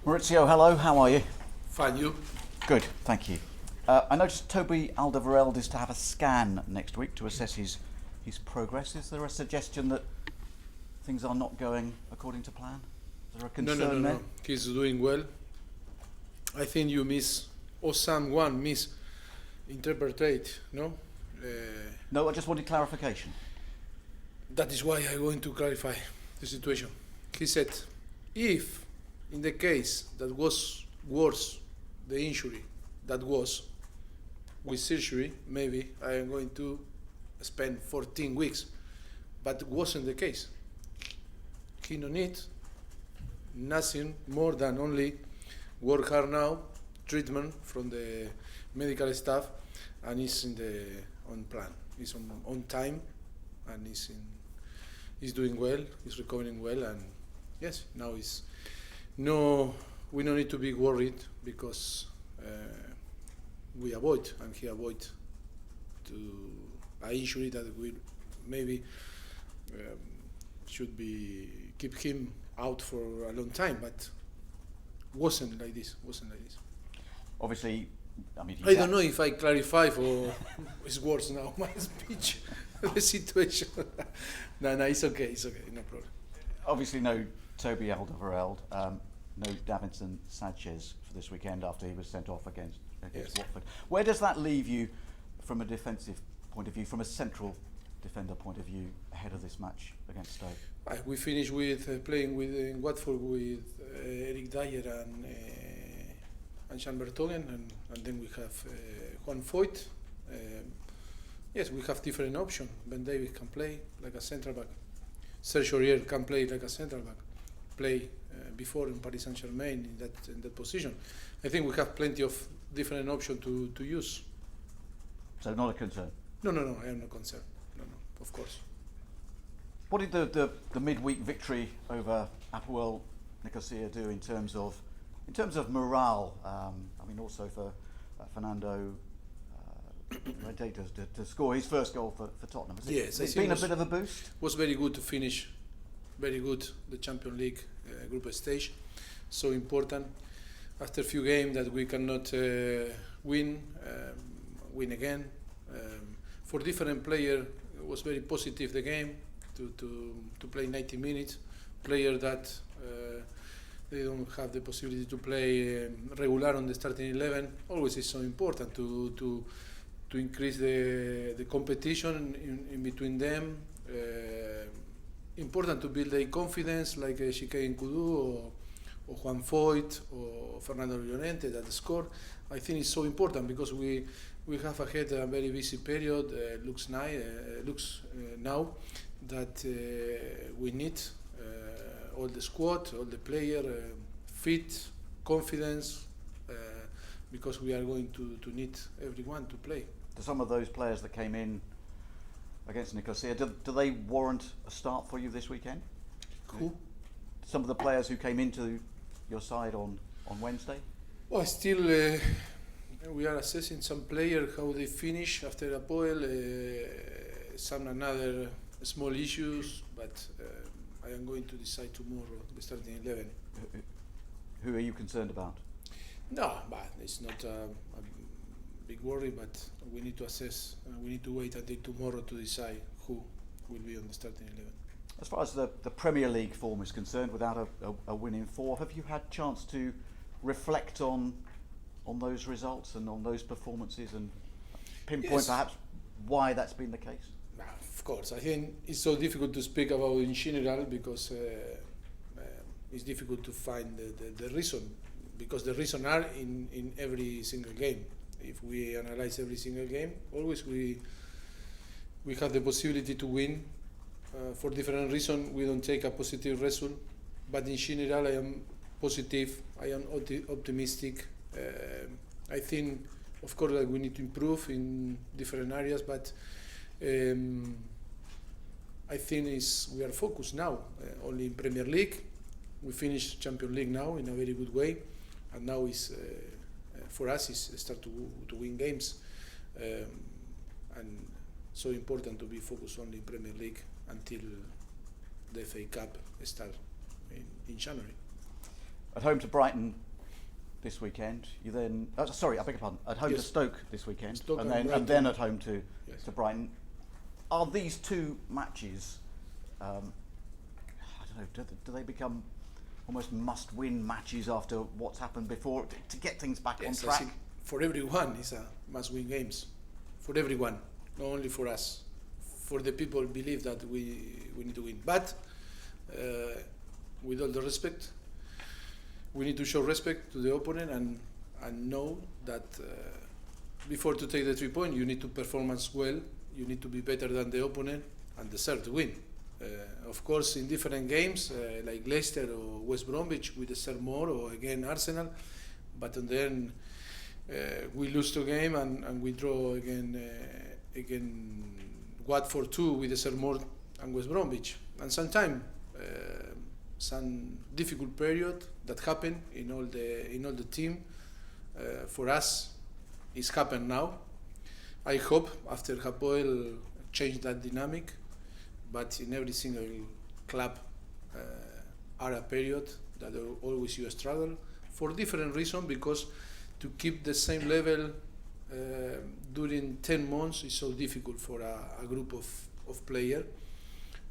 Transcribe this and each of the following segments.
Maurizio, hello, how are you? Fine, you? Good, thank you. I noticed Toby Alderweireld is to have a scan next week to assess his progress. Is there a suggestion that things are not going according to plan? Is there a concern there? No. He's doing well. I think you miss, or someone misinterpret, no? No, I just wanted clarification. That is why I'm going to clarify the situation. He said, if in the case that was worse, the injury that was with surgery, maybe I am going to spend 14 weeks. But it wasn't the case. He no need nothing more than only work hard now, treatment from the medical staff, and he's on plan. He's on time, and he's doing well. He's recovering well, and yes, now we don't need to be worried because he avoid to an injury that we maybe should be keep him out for a long time, but wasn't like this. Obviously, I mean, I don't know if I clarify for it's worse now my speech, the situation. No, it's okay, no problem. Obviously, no Toby Alderweireld, no Davinson Sanchez for this weekend after he was sent off against Yes. Watford. Where does that leave you from a defensive point of view, from a central defender point of view, ahead of this match against Stoke? We finished with playing with in Watford with Eric Dyer and Jan Vertonghen, and then we have Juan Foyt. Yes, we have different options. Ben Davies can play like a central back. Serge Aurier can play like a central back. Play before in Paris Saint-Germain in that position. I think we have plenty of different options to use. So not a concern? No, I am not concerned. No, of course. What did the midweek victory over Apoel Nicosia do in terms of morale? I mean, also for Fernando Llorente to score his first goal for Tottenham. Has it been a bit of a boost? It was very good to finish. Very good, the Champions League group stage. So important. After a few games that we cannot win again. For different players, it was very positive the game to play 90 minutes. Player that they don't have the possibility to play regular on the starting 11. Always is so important to increase the competition in between them. Important to build their confidence, like Chike Nkudu or Juan Foyt or Fernando Llorente that scored. I think it's so important because we have ahead a very busy period. Looks now that we need all the squad, all the player fit, confidence, because we are going to need everyone to play. To some of those players that came in against Nicosia, do they warrant a start for you this weekend? Who? Some of the players who came into your side on Wednesday? Well, still we are assessing some players, how they finish after Apoel, some another small issues, but I am going to decide tomorrow the starting 11. Who are you concerned about? No, but it's not a big worry, but we need to assess. We need to wait until tomorrow to decide who will be on the starting 11. As far as the Premier League form is concerned, without a win in 4, have you had chance to reflect on those results and on those performances and pinpoint perhaps why that's been the case? Of course, I think it's so difficult to speak about in general because it's difficult to find the reason, because the reason are in every single game. If we analyze every single game, always we have the possibility to win. For different reasons, we don't take a positive result, but in general, I am positive. I am optimistic. I think, of course, that we need to improve in different areas, but I think we are focused now only in Premier League. We finished Champions League now in a very good way, and now is for us is start to win games, and so important to be focused only in Premier League until the FA Cup start in January. At home to Brighton this weekend. You then, sorry, I beg your pardon. At home to Stoke this weekend, Stoke and then at home to Yes. to Brighton. Are these two matches? I don't know. Do they become almost must-win matches after what's happened before to get things back on Yes, I track? think for everyone, it's a must-win games. For everyone, not only for us. For the people believe that we need to win. But with all the respect, we need to show respect to the opponent and know that before to take the 3 points, you need to perform as well. You need to be better than the opponent and deserve to win. Of course, in different games like Leicester or West Bromwich, we deserve more, or again Arsenal. But in the end, we lose the game and we draw again Watford 2, we deserve more than West Bromwich. And sometimes some difficult period that happen in all the team. For us, it's happened now. I hope after Hapoel change that dynamic, but in every single club are a period that always you struggle for different reasons, because to keep the same level during 10 months is so difficult for a group of players,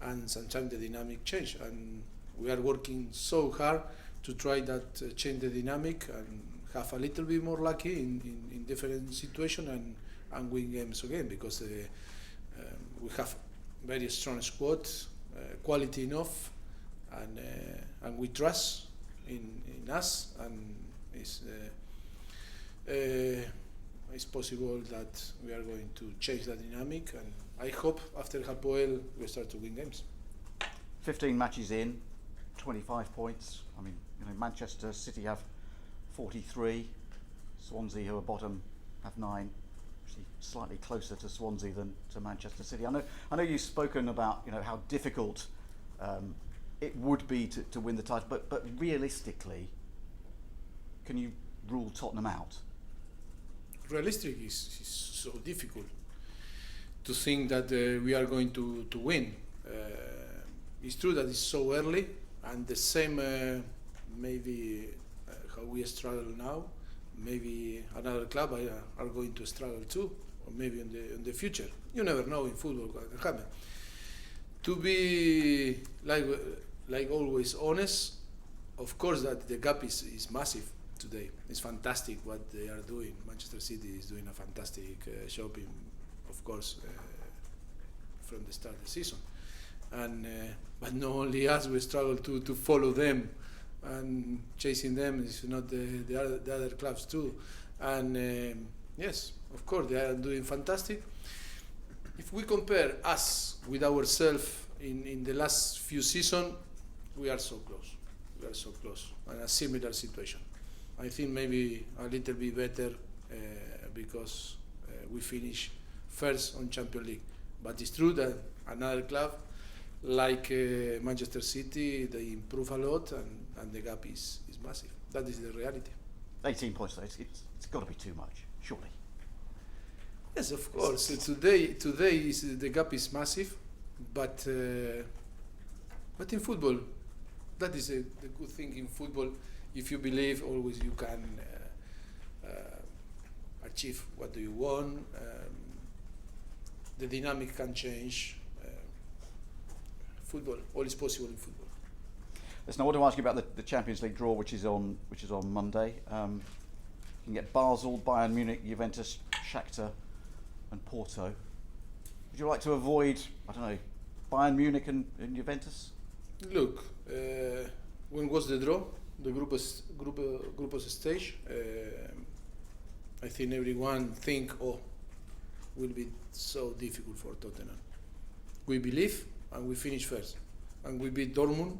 and sometimes the dynamic change, and we are working so hard to try that change the dynamic and have a little bit more lucky in different situations and win games again, because we have very strong squad, quality enough, and we trust in us, and it's possible that we are going to change that dynamic, and I hope after Hapoel we start to win games. 15 matches in, 25 points. I mean, Manchester City have 43. Swansea, who are bottom, have 9. Actually, slightly closer to Swansea than to Manchester City. I know you've spoken about how difficult it would be to win the title, but realistically, can you rule Tottenham out? Realistic is so difficult to think that we are going to win. It's true that it's so early, and the same maybe how we struggle now, maybe another club are going to struggle too, or maybe in the future. You never know in football what can happen. To be like always honest, of course that the gap is massive today. It's fantastic what they are doing. Manchester City is doing a fantastic job, of course, from the start of the season. And but not only us, we struggle to follow them, and chasing them is not the other clubs too. And yes, of course, they are doing fantastic. If we compare us with ourselves in the last few seasons, we are so close. We are so close, and a similar situation. I think maybe a little bit better because we finish first on Champions League. But it's true that another club like Manchester City, they improve a lot, and the gap is massive. That is the reality. 18 points, though. It's got to be too much, surely. Yes, of course. Today the gap is massive, but in football, that is the good thing in football. If you believe, always you can achieve what do you want. The dynamic can change. Football, all is possible in football. Listen, I want to ask you about the Champions League draw, which is on Monday. You can get Basel, Bayern Munich, Juventus, Shakhtar, and Porto. Would you like to avoid, I don't know, Bayern Munich and Juventus? Look, when was the draw? The group stage. I think everyone think, will be so difficult for Tottenham. We believe, and we finish first, and we beat Dortmund,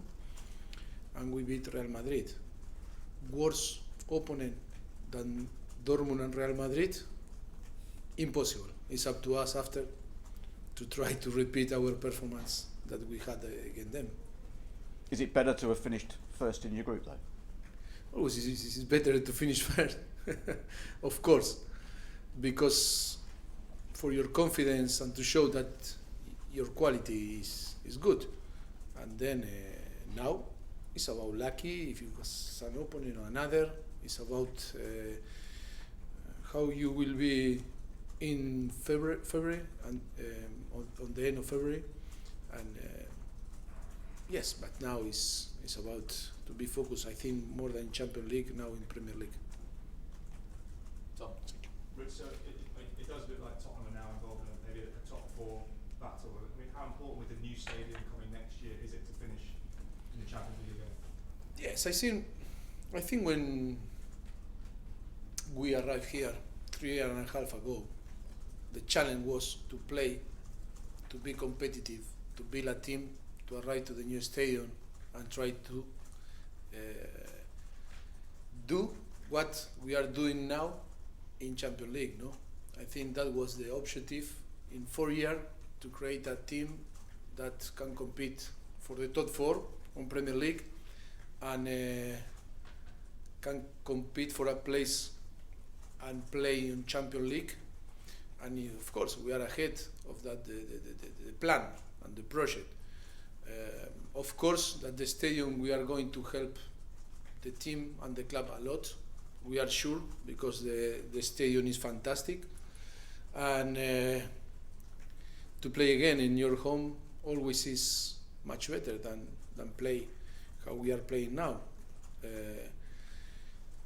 and we beat Real Madrid. Worse opponent than Dortmund and Real Madrid? Impossible. It's up to us after to try to repeat our performance that we had against them. Is it better to have finished first in your group, though? Always, it's better to finish first, of course, because for your confidence and to show that your quality is good. And then now it's about lucky if it was an opponent or another. It's about how you will be in February and on the end of February, and yes, but now it's about to be focused. I think more than Champions League now in Premier League. Tom. Rich, so it does look like Tottenham are now involved in maybe a top four battle. I mean, how important with the new stadium coming next year is it to finish in the Champions League again? Yes, I think when we arrived here 3 years and a half ago, the challenge was to play, to be competitive, to build a team, to arrive to the new stadium and try to do what we are doing now in Champions League. No, I think that was the objective in 4 years, to create a team that can compete for the top four on Premier League and can compete for a place and play in Champions League. And of course, we are ahead of that, the plan and the project. Of course, that the stadium, we are going to help the team and the club a lot. We are sure, because the stadium is fantastic. And to play again in your home always is much better than play how we are playing now.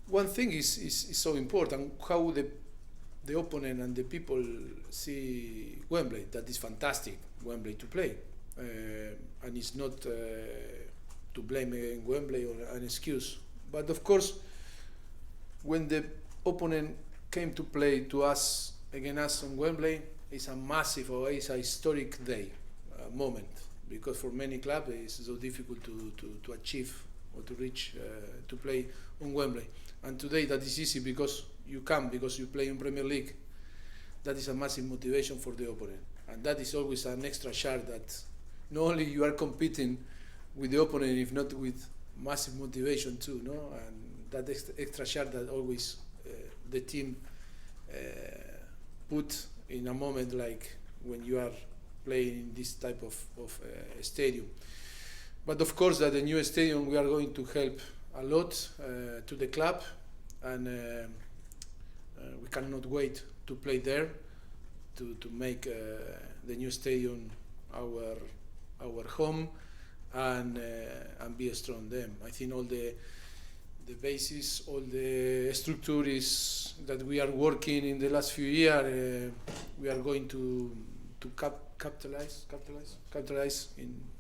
One thing is so important, how the opponent and the people see Wembley. That is fantastic, Wembley to play. And it's not to blame in Wembley or an excuse. But of course, when the opponent came to play to us, against us on Wembley, it's a massive, or it's a historic day, moment, because for many clubs it's so difficult to achieve or to reach, to play on Wembley. And today that is easy because you come, because you play in Premier League. That is a massive motivation for the opponent. And that is always an extra share that not only you are competing with the opponent, if not with massive motivation too, no? And that extra share that always the team put in a moment like when you are playing in this type of stadium. But of course that the new stadium, we are going to help a lot to the club, and we cannot wait to play there, to make the new stadium our home, and be strong them. I think all the basis, all the structures that we are working in the last few years, we are going to capitalize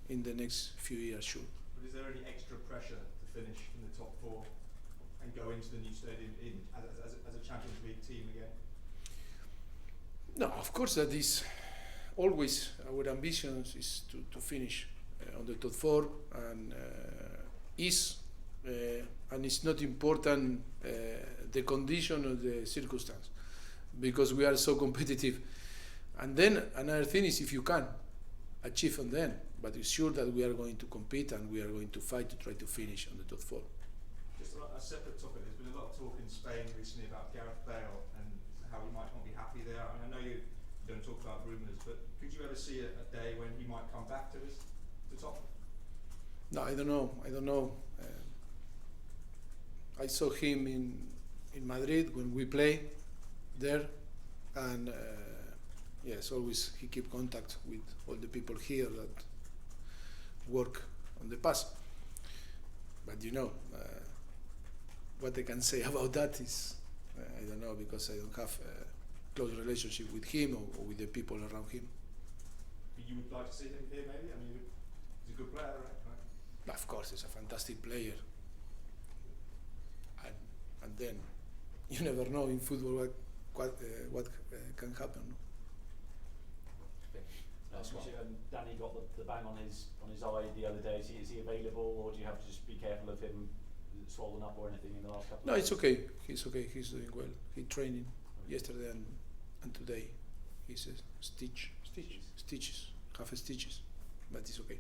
in the next few years, sure. But is there any extra pressure to finish in the top four and go into the new stadium as a Champions League team again? No, of course that is always our ambition is to finish on the top four, and it's not important the condition or the circumstance, because we are so competitive. And then another thing is if you can achieve on them, but it's sure that we are going to compete and we are going to fight to try to finish on the top four. Just a separate topic, there's been a lot of talk in Spain recently about Gareth Bale and how he might not be happy there. I mean, I know you don't talk about rumours, but could you ever see a day when he might come back to Tottenham? No, I don't know. I saw him in Madrid when we play there, and yes, always he keep contact with all the people here that work on the pass. But what I can say about that is I don't know, because I don't have a close relationship with him or with the people around him. But you would like to see him here, maybe? I mean, he's a good player, right? Of course, he's a fantastic player. And then you never know in football what can happen. Danny got the bang on his eye the other day. Is he available, or do you have to just be careful of him swollen up or anything in the last couple? No, it's okay. He's okay. He's doing well. He training yesterday and today. He's stitches, half stitches, but it's okay.